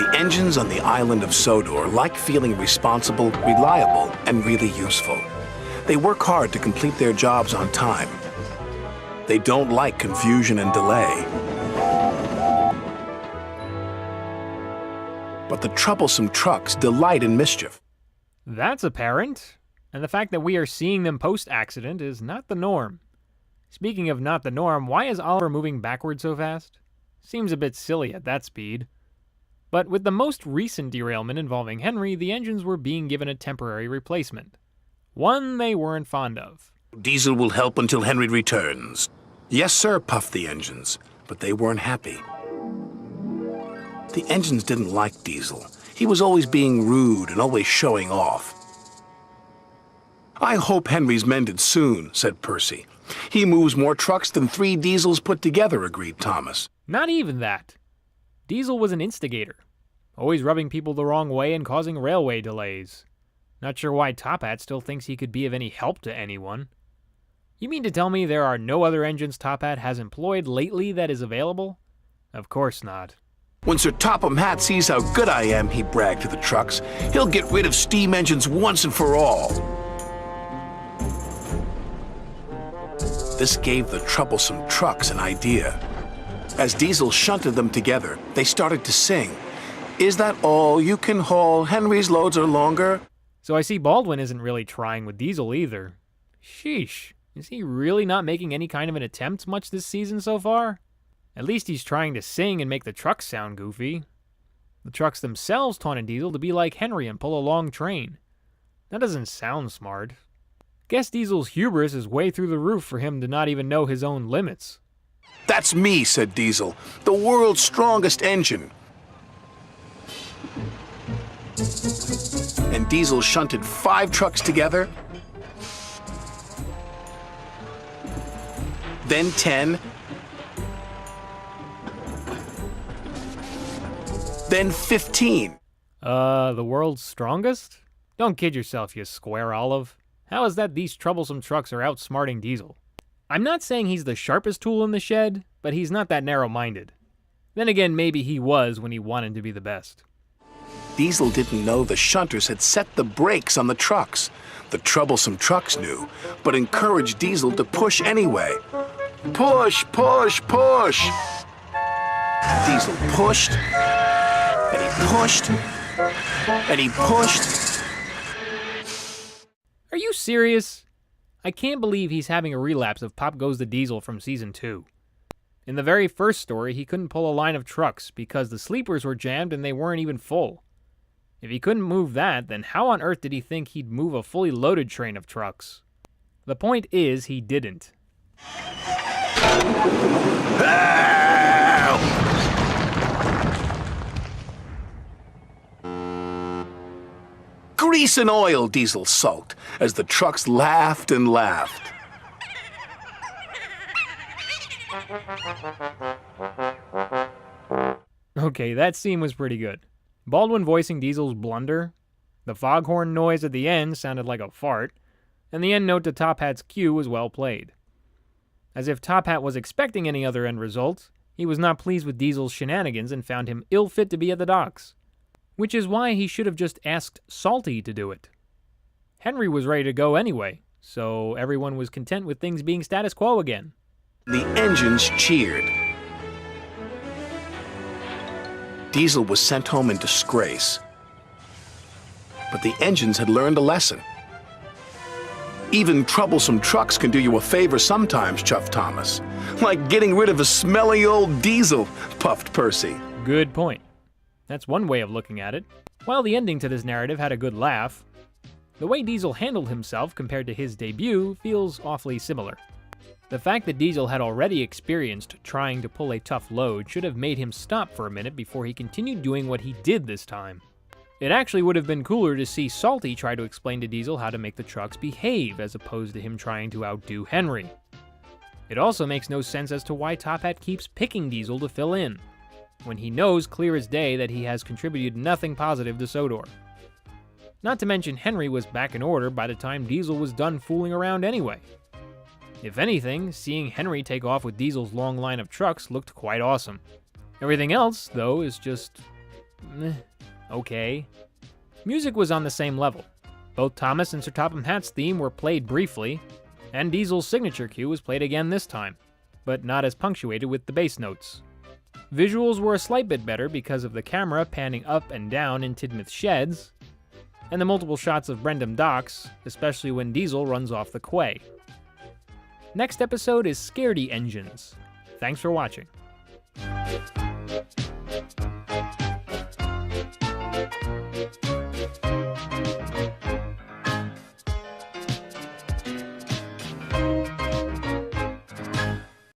The engines on the island of Sodor like feeling responsible, reliable, and really useful. They work hard to complete their jobs on time. They don't like confusion and delay. But the troublesome trucks delight in mischief. That's apparent. And the fact that we are seeing them post-accident is not the norm. Speaking of not the norm, why is Oliver moving backwards so fast? Seems a bit silly at that speed. But with the most recent derailment involving Henry, the engines were being given a temporary replacement. One they weren't fond of. Diesel will help until Henry returns. Yes, sir, puffed the engines, but they weren't happy. The engines didn't like Diesel. He was always being rude and always showing off. I hope Henry's mended soon, said Percy. He moves more trucks than 3 Diesels put together, agreed Thomas. Not even that. Diesel was an instigator, always rubbing people the wrong way and causing railway delays. Not sure why Top Hat still thinks he could be of any help to anyone. You mean to tell me there are no other engines Top Hat has employed lately that is available? Of course not. When Sir Topham Hatt sees how good I am, he bragged to the trucks, he'll get rid of steam engines once and for all. This gave the troublesome trucks an idea. As Diesel shunted them together, they started to sing. Is that all you can haul? Henry's loads are longer. So I see Baldwin isn't really trying with Diesel either. Sheesh, is he really not making any kind of an attempt much this season so far? At least he's trying to sing and make the trucks sound goofy. The trucks themselves taunted Diesel to be like Henry and pull a long train. That doesn't sound smart. Guess Diesel's hubris is way through the roof for him to not even know his own limits. That's me, said Diesel, the world's strongest engine. And Diesel shunted 5 trucks together, then 10, then 15. The world's strongest? Don't kid yourself, you square olive. How is that these troublesome trucks are outsmarting Diesel? I'm not saying he's the sharpest tool in the shed, but he's not that narrow-minded. Then again, maybe he was when he wanted to be the best. Diesel didn't know the shunters had set the brakes on the trucks. The troublesome trucks knew, but encouraged Diesel to push anyway. Push, push, push! Diesel pushed, and he pushed, and he pushed. Are you serious? I can't believe he's having a relapse of Pop Goes the Diesel from Season 2. In the very first story, he couldn't pull a line of trucks because the sleepers were jammed and they weren't even full. If he couldn't move that, then how on earth did he think he'd move a fully loaded train of trucks? The point is, he didn't. Help! Grease and oil, Diesel sulked, as the trucks laughed and laughed. Okay, that scene was pretty good. Baldwin voicing Diesel's blunder, the foghorn noise at the end sounded like a fart, and the end note to Top Hat's cue was well played. As if Top Hat was expecting any other end result, he was not pleased with Diesel's shenanigans and found him ill-fit to be at the docks. Which is why he should have just asked Salty to do it. Henry was ready to go anyway, so everyone was content with things being status quo again. The engines cheered. Diesel was sent home in disgrace. But the engines had learned a lesson. Even troublesome trucks can do you a favor sometimes, chuffed Thomas. Like getting rid of a smelly old Diesel, puffed Percy. Good point. That's one way of looking at it. While the ending to this narrative had a good laugh, the way Diesel handled himself compared to his debut feels awfully similar. The fact that Diesel had already experienced trying to pull a tough load should have made him stop for a minute before he continued doing what he did this time. It actually would have been cooler to see Salty try to explain to Diesel how to make the trucks behave as opposed to him trying to outdo Henry. It also makes no sense as to why Top Hat keeps picking Diesel to fill in, when he knows clear as day that he has contributed nothing positive to Sodor. Not to mention Henry was back in order by the time Diesel was done fooling around anyway. If anything, seeing Henry take off with Diesel's long line of trucks looked quite awesome. Everything else, though, is just okay. Music was on the same level. Both Thomas and Sir Topham Hatt's theme were played briefly, and Diesel's signature cue was played again this time, but not as punctuated with the bass notes. Visuals were a slight bit better because of the camera panning up and down in Tidmouth's sheds, and the multiple shots of Brendam Docks, especially when Diesel runs off the quay. Next episode is Scaredy Engines. Thanks for watching.